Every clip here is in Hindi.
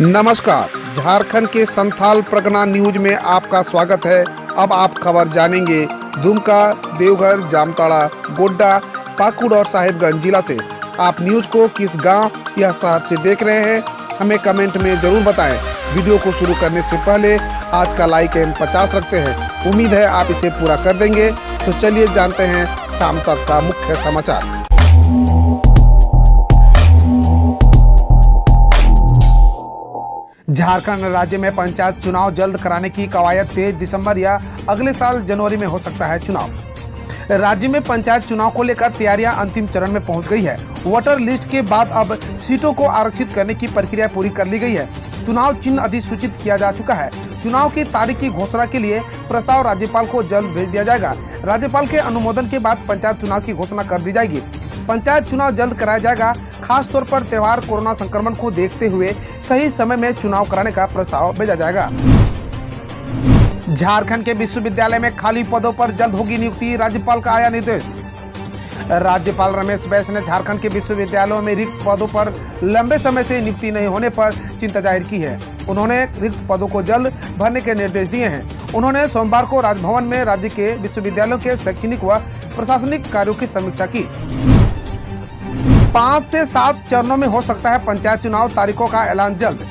नमस्कार, झारखंड के संथाल परगना न्यूज में आपका स्वागत है। अब आप खबर जानेंगे दुमका, देवघर, जामताड़ा, गोड्डा, पाकुड़ और साहिबगंज जिला से। आप न्यूज को किस गांव या शहर से देख रहे हैं, हमें कमेंट में जरूर बताएं। वीडियो को शुरू करने से पहले आज का लाइक एम 50 रखते हैं। उम्मीद है आप इसे पूरा कर देंगे। तो चलिए जानते हैं शाम तक का मुख्य समाचार। झारखंड राज्य में पंचायत चुनाव जल्द कराने की कवायद 23 दिसंबर या अगले साल जनवरी में हो सकता है चुनाव। राज्य में पंचायत चुनाव को लेकर तैयारियां अंतिम चरण में पहुंच गई है। वोटर लिस्ट के बाद अब सीटों को आरक्षित करने की प्रक्रिया पूरी कर ली गई है। चुनाव चिन्ह अधिसूचित किया जा चुका है। चुनाव की तारीख की घोषणा के लिए प्रस्ताव राज्यपाल को जल्द भेज दिया जाएगा। राज्यपाल के अनुमोदन के बाद पंचायत चुनाव की घोषणा कर दी जाएगी। पंचायत चुनाव जल्द कराया जाएगा। खास तौर पर त्योहार कोरोना संक्रमण को देखते हुए सही समय में चुनाव कराने का प्रस्ताव भेजा जाएगा। झारखंड के विश्वविद्यालय में खाली पदों पर जल्द होगी नियुक्ति, राज्यपाल का आया निर्देश। राज्यपाल रमेश बैस ने झारखंड के विश्वविद्यालयों में रिक्त पदों पर लंबे समय से नियुक्ति नहीं होने पर चिंता जाहिर की है। उन्होंने रिक्त पदों को जल्द भरने के निर्देश दिए हैं। उन्होंने सोमवार को राजभवन में राज्य के विश्वविद्यालयों के शैक्षणिक व प्रशासनिक कार्यों की समीक्षा की। 5 से 7 चरणों में हो सकता है पंचायत चुनाव, तारीखों का ऐलान जल्द।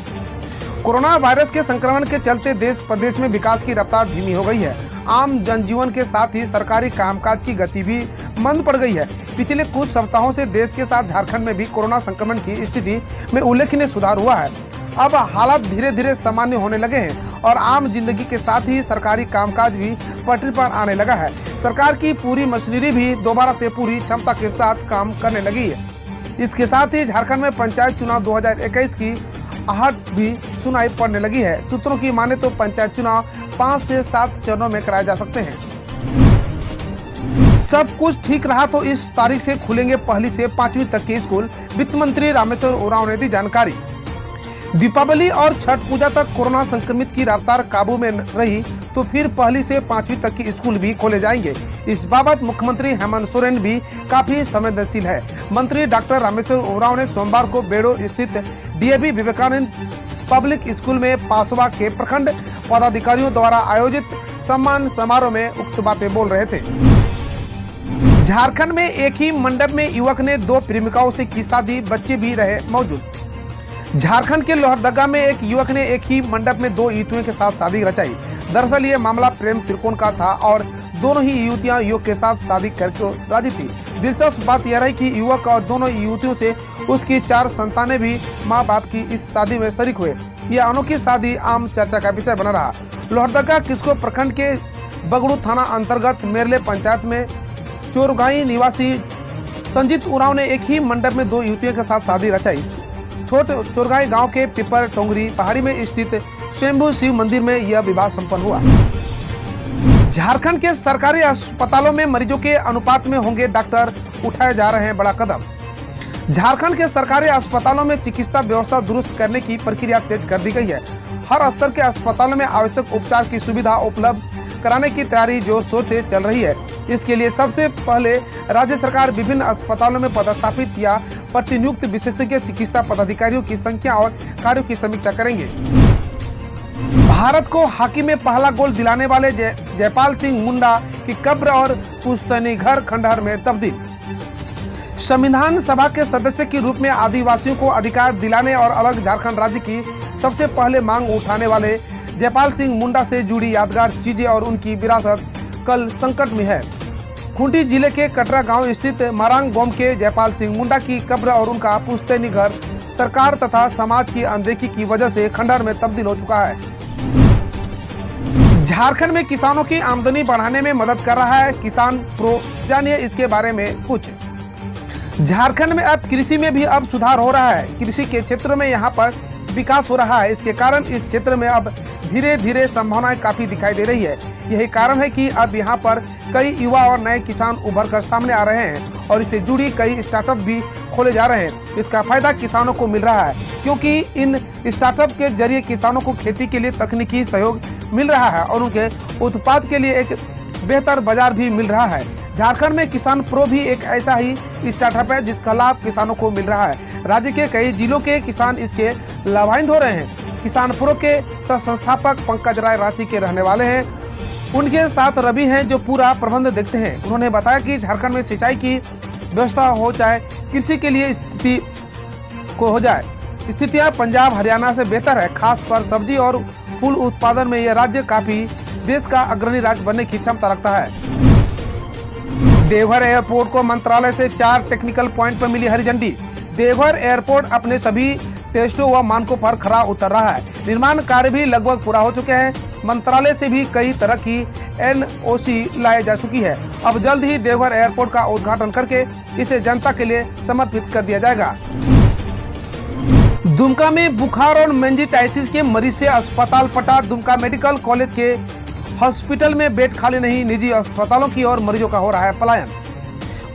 कोरोना वायरस के संक्रमण के चलते देश प्रदेश में विकास की रफ्तार धीमी हो गई है। आम जनजीवन के साथ ही सरकारी कामकाज की गति भी मंद पड़ गई है। पिछले कुछ सप्ताहों से देश के साथ झारखंड में भी कोरोना संक्रमण की स्थिति में उल्लेखनीय सुधार हुआ है। अब हालात धीरे धीरे सामान्य होने लगे हैं और आम जिंदगी के साथ ही सरकारी कामकाज भी पटरी पर आने लगा है। सरकार की पूरी मशीनरी भी दोबारा से पूरी क्षमता के साथ काम करने लगी है। इसके साथ ही झारखंड में पंचायत चुनाव 2021 की आहट भी सुनाई पड़ने लगी है। सूत्रों की माने तो पंचायत चुनाव 5 से 7 चरणों में कराए जा सकते हैं। सब कुछ ठीक रहा तो इस तारीख से खुलेंगे 1ली से 5वीं तक के स्कूल, वित्त मंत्री रामेश्वर उरांव ने दी जानकारी। दीपावली और छठ पूजा तक कोरोना संक्रमित की रफ्तार काबू में रही तो फिर 1ली से 5वीं तक के स्कूल भी खोले जाएंगे। इस बाबत मुख्यमंत्री हेमंत सोरेन भी काफी संवेदनशील है। मंत्री डॉक्टर रामेश्वर उरांव ने सोमवार को बेड़ो स्थित डीएवी विवेकानंद पब्लिक स्कूल में पासवा के प्रखंड पदाधिकारियों द्वारा आयोजित सम्मान समारोह में उक्त बातें बोल रहे थे। झारखंड में एक ही मंडप में युवक ने 2 प्रेमिकाओं से की शादी, बच्चे भी रहे मौजूद। झारखंड के लोहरदगा में एक युवक ने एक ही मंडप में 2 युवतियों के साथ शादी रचाई। दरअसल ये मामला प्रेम त्रिकोण का था और दोनों ही युवतियां युवक के साथ शादी करके राजी थी। दिलचस्प बात यह रही कि युवक और दोनों युवतियों से उसकी 4 संतानें भी मां बाप की इस शादी में शरीक हुए। यह अनोखी शादी आम चर्चा का विषय बना रहा। लोहरदगा किस्को प्रखंड के बगड़ू थाना अंतर्गत मेरले पंचायत में चोरगाई निवासी संजीत उरांव ने एक ही मंडप में 2 युवतियों के साथ शादी रचाई। छोट चोरगाई गांव के पिपर टोंगरी पहाड़ी में स्थित स्वयंभू शिव मंदिर में यह विवाह संपन्न हुआ। झारखंड के सरकारी अस्पतालों में मरीजों के अनुपात में होंगे डॉक्टर, उठाए जा रहे हैं बड़ा कदम। झारखंड के सरकारी अस्पतालों में चिकित्सा व्यवस्था दुरुस्त करने की प्रक्रिया तेज कर दी गई है। हर स्तर के अस्पतालों में आवश्यक उपचार की सुविधा उपलब्ध कराने की तैयारी जोर शोर से चल रही है। इसके लिए सबसे पहले राज्य सरकार विभिन्न अस्पतालों में पदस्थापित या प्रतिनियुक्त विशेषज्ञ चिकित्सा पदाधिकारियों की संख्या और कार्यों की समीक्षा करेंगे। भारत को हॉकी में पहला गोल दिलाने वाले जयपाल सिंह मुंडा की कब्र और पुश्तैनी घर खंडहर में तब्दील। संविधान सभा के सदस्य के रूप में आदिवासियों को अधिकार दिलाने और अलग झारखंड राज्य की सबसे पहले मांग उठाने वाले जयपाल सिंह मुंडा से जुड़ी यादगार चीजें और उनकी विरासत कल संकट में है। खूंटी जिले के कटरा गांव स्थित मारांग गोम के जयपाल सिंह मुंडा की कब्र और उनका पुश्तैनी घर सरकार तथा समाज की अनदेखी की वजह से खंडहर में तब्दील हो चुका है। झारखंड में किसानों की आमदनी बढ़ाने में मदद कर रहा है किसान प्रो, जानिए इसके बारे में कुछ। झारखंड में अब कृषि में भी अब सुधार हो रहा है। कृषि के क्षेत्र में यहाँ पर विकास हो रहा है। इसके कारण इस क्षेत्र में अब धीरे धीरे संभावनाएं काफी दिखाई दे रही है। यही कारण है कि अब यहाँ पर कई युवा और नए किसान उभर कर सामने आ रहे हैं और इससे जुड़ी कई स्टार्टअप भी खोले जा रहे हैं। इसका फायदा किसानों को मिल रहा है क्योंकि इन स्टार्टअप के जरिए किसानों को खेती के लिए तकनीकी सहयोग मिल रहा है और उनके उत्पाद के लिए एक बेहतर बाजार भी मिल रहा है। झारखंड में किसान प्रो भी एक ऐसा ही स्टार्टअप है जिसका लाभ किसानों को मिल रहा है। राज्य के कई जिलों के किसान इसके लाभान्वित हो रहे हैं। किसान प्रो के संस्थापक पंकज राय रांची के रहने वाले हैं। उनके साथ रवि हैं जो पूरा प्रबंध देखते हैं। उन्होंने बताया कि झारखंड में सिंचाई की व्यवस्था हो चाहे कृषि के लिए स्थिति को हो जाए, स्थितियां पंजाब हरियाणा से बेहतर है। खास पर सब्जी और फूल उत्पादन में यह राज्य काफी देश का अग्रणी राज्य बनने की क्षमता रखता है। देवघर एयरपोर्ट को मंत्रालय से 4 टेक्निकल पॉइंट पर मिली हरी झंडी। देवघर एयरपोर्ट अपने सभी टेस्टों व मानकों पर खरा उतर रहा है। निर्माण कार्य भी लगभग पूरा हो चुके हैं। मंत्रालय से भी कई तरह की NOC लाई जा चुकी है। अब जल्द ही देवघर एयरपोर्ट का उद्घाटन करके इसे जनता के लिए समर्पित कर दिया जाएगा। दुमका में बुखार और मेनिंजाइटिस के मरीज से अस्पताल पटा। दुमका मेडिकल कॉलेज के हॉस्पिटल में बेड खाली नहीं, निजी अस्पतालों की ओर मरीजों का हो रहा है पलायन।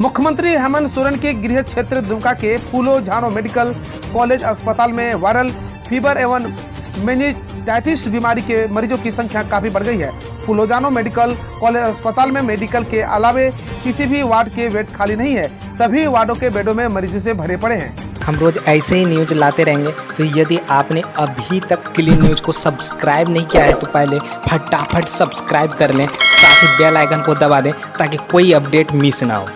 मुख्यमंत्री हेमंत सोरेन के गृह क्षेत्र दुमका के फूलो झानो मेडिकल कॉलेज अस्पताल में वायरल फीवर एवं मेनिंजाइटिस बीमारी के मरीजों की संख्या काफी बढ़ गई है। फूलो झानो मेडिकल कॉलेज अस्पताल में मेडिकल के अलावे किसी भी वार्ड के बेड खाली नहीं है। सभी वार्डों के बेडों में मरीजों से भरे पड़े हैं। हम रोज ऐसे ही न्यूज लाते रहेंगे, तो यदि आपने अभी तक क्लीन न्यूज को सब्सक्राइब नहीं किया है तो पहले फटाफट सब्सक्राइब कर लें, साथ ही बेल आइकन को दबा दें ताकि कोई अपडेट मिस ना हो।